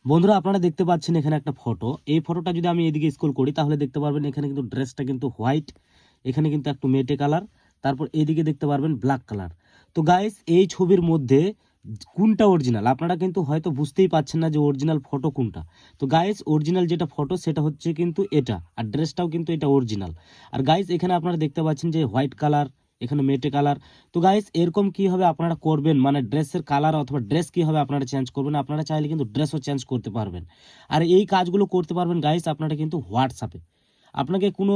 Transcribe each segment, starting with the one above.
বন্ধুরা আপনারা দেখতে পাচ্ছেন এখানে একটা ফটো। এই ফটোটা যদি আমি এদিকে স্ক্রল করি তাহলে দেখতে পারবেন এখানে কিন্তু ড্রেসটা কিন্তু হোয়াইট, এখানে কিন্তু একটু মেটে কালার, তারপর এইদিকে দেখতে পারবেন ব্ল্যাক কালার। তো গাইস এই ছবির মধ্যে কোনটা অরিজিনাল আপনারা কিন্তু হয়তো বুঝতেই পারছেন না যে অরিজিনাল ফটো কোনটা। তো গাইস অরিজিনাল যেটা ফটো সেটা হচ্ছে কিন্তু এটা, আর ড্রেসটাও কিন্তু এটা অরিজিনাল। আর গাইস এখানে আপনারা দেখতে পাচ্ছেন যে হোয়াইট কালার, এখানে মেটে কালার। তো গাইস এরকম কিভাবে আপনারা করবেন, মানে ড্রেসের কালার অথবা ড্রেস কিভাবে আপনারা চেঞ্জ করবেন, আপনারা চাইলে কিন্তু ড্রেসও চেঞ্জ করতে পারবেন। আর এই কাজগুলো করতে পারবেন গাইস আপনারা কিন্তু হোয়াটসঅ্যাপে। আপনাকে কোনো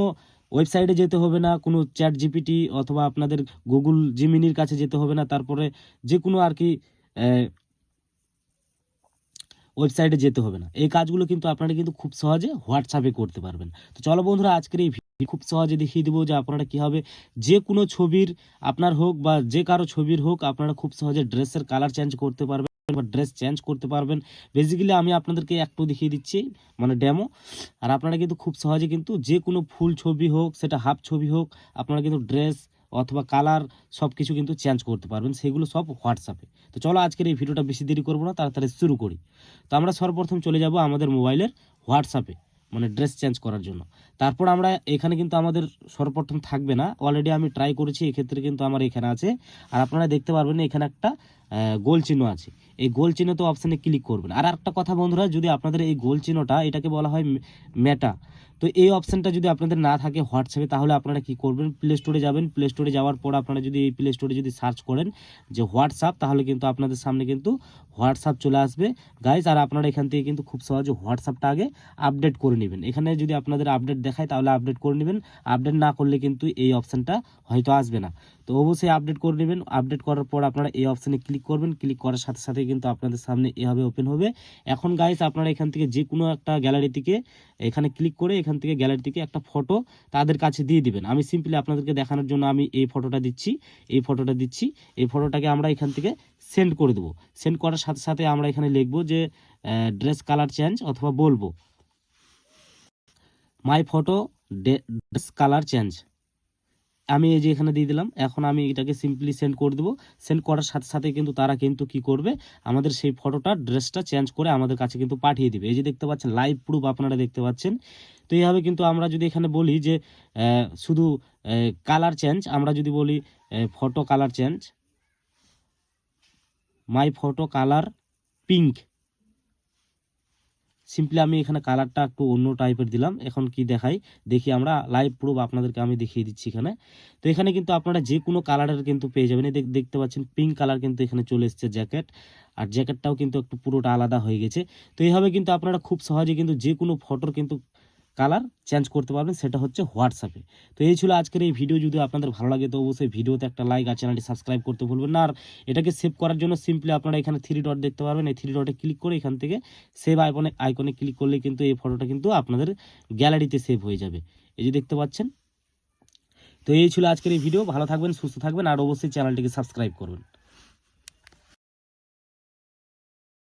ওয়েবসাইটে যেতে হবে না, কোনো চ্যাট জিপিটি অথবা আপনাদের গুগল জিমিনির কাছে যেতে হবে না, তারপরে যে কোনো আর কি ওয়েবসাইটে যেতে হবে না। এই কাজগুলো কিন্তু আপনারা কিন্তু খুব সহজে হোয়াটসঅ্যাপে করতে পারবেন। তো চলো বন্ধুরা আজকের এই ভিডিও খুব সহজে দেখিয়ে দেবো যে আপনারা কীভাবে যে কোনো ছবির আপনার হোক বা যে কারো ছবির হোক আপনারা খুব সহজে ড্রেসের কালার চেঞ্জ করতে পারবেন বা ড্রেস চেঞ্জ করতে পারবেন। বেসিক্যালি আমি আপনাদেরকে একটু দেখিয়ে দিচ্ছি, মানে ডেমো। আর আপনারা কিন্তু খুব সহজে কিন্তু যে কোনো ফুল ছবি হোক, সেটা হাফ ছবি হোক, আপনারা কিন্তু ড্রেস অথবা কালার সব কিছু কিন্তু চেঞ্জ করতে পারবেন, সেগুলো সব হোয়াটসঅ্যাপে। তো চলো আজকের এই ভিডিওটা বেশি দেরি করবো না, তাড়াতাড়ি শুরু করি। তো আমরা সর্বপ্রথম চলে যাব আমাদের মোবাইলের হোয়াটসঅ্যাপে, মানে ড্রেস চেঞ্জ করার জন্য। তারপর আমরা এখানে কিন্তু আমাদের সর্বপ্রথম থাকবে না, অলরেডি আমি ট্রাই করেছি, এক্ষেত্রে কিন্তু আমার এখানে আছে। আর আপনারা দেখতে পারবেন এখানে একটা গোল চিহ্ন আছে। এই গোল চিহ্ন তো অপশানে ক্লিক করবেন। আর একটা কথা বন্ধুরা, যদি আপনাদের এই গোল চিহ্নটা এটাকে বলা হয় মেটা, তো এই অপশানটা যদি আপনাদের না থাকে হোয়াটসঅ্যাপে, তাহলে আপনারা কি করবেন, প্লে স্টোরে যাবেন। প্লে স্টোরে যাওয়ার পর আপনারা যদি এই প্লে স্টোরে যদি সার্চ করেন যে হোয়াটসঅ্যাপ, তাহলে কিন্তু আপনাদের সামনে কিন্তু হোয়াটসঅ্যাপ চলে আসবে গাইজ। আর আপনারা এখান থেকে কিন্তু খুব সহজে হোয়াটসঅ্যাপটা আগে আপডেট করে নেবেন। এখানে যদি আপনাদের আপডেট দেখায় তাহলে আপডেট করে নেবেন, আপডেট না করলে কিন্তু এই অপশানটা হয়তো আসবে না। তো অবশ্যই আপডেট করে নেবেন। আপডেট করার পর আপনারা এই অপশানে ক্লিক করবেন, ক্লিক করার সাথে সাথে কিন্তু আপনাদের সামনে এভাবে ওপেন হবে। এখন গাইজ আপনারা এখান থেকে যে কোনো একটা গ্যালারি থেকে এখানে ক্লিক করে এখান থেকে গ্যালারি থেকে একটা ফটো তাদের কাছে দিয়ে দিবেন। আমি সিম্পলি আপনাদেরকে দেখানোর জন্য আমি এই ফটোটা দিচ্ছি, এই ফটোটা দিচ্ছি। এই ফটোটাকে আমরা এখান থেকে সেন্ড করে দেবো। সেন্ড করার সাথে সাথে আমরা এখানে লিখবো যে ড্রেস কালার চেঞ্জ, অথবা বলবো মাই ফটো ড্রেস কালার চেঞ্জ। আমি এই যে এখানে দিয়ে দিলাম। এখন আমি এটাকে সিম্পলি সেন্ড করে দেবো। সেন্ড করার সাথে সাথে কিন্তু তারা কিন্তু কি করবে, আমাদের সেই ফটোটা ড্রেসটা চেঞ্জ করে আমাদের কাছে কিন্তু পাঠিয়ে দিবে। এই যে দেখতে পাচ্ছেন লাইভ প্রুফ আপনারা দেখতে পাচ্ছেন। তো এইভাবে কিন্তু আমরা যদি এখানে বলি যে শুধু কালার চেঞ্জ, আমরা যদি বলি ফটো কালার চেঞ্জ, মাই ফটো কালার পিঙ্ক, সিম্পলি আমি এখানে কালারটা একটু অন্য টাইপের দিলাম। এখন কি দেখাই দেখি, আমরা লাইভ প্রুফ আপনাদেরকে আমি দেখিয়ে দিচ্ছি এখানে। তো এখানে কিন্তু আপনারা যে কোনো কালারের কিন্তু পেয়ে যাবেন। এই দেখতে পাচ্ছেন পিঙ্ক কালার কিন্তু এখানে চলে এসেছে জ্যাকেট, আর জ্যাকেটটাও কিন্তু একটু পুরোটা আলাদা হয়ে গেছে। তো এইভাবে কিন্তু আপনারা খুব সহজে কিন্তু যে কোনো ফটোর কিন্তু কালার চেঞ্জ করতে পারবেন, সেটা হচ্ছে হোয়াটসঅ্যাপে। তো এই ছিল আজকের এই ভিডিও। যদি আপনাদের ভালো লাগে তো অবশ্যই ভিডিওতে একটা লাইক আর চ্যানেলটি সাবস্ক্রাইব করতে ভুলবেন না। আর এটাকে সেভ করার জন্য সিম্পলি আপনারা এখানে 3 ডট দেখতে পারবেন, এই 3 ডটে ক্লিক করে এখান থেকে সেভ আইকনে ক্লিক করলে কিন্তু এই ফটোটা কিন্তু আপনাদের গ্যালারিতে সেভ হয়ে যাবে। এই যে দেখতে পাচ্ছেন। তো এই ছিল আজকের এই ভিডিও। ভালো থাকবেন, সুস্থ থাকবেন, আর অবশ্যই চ্যানেলটিকে সাবস্ক্রাইব করবেন।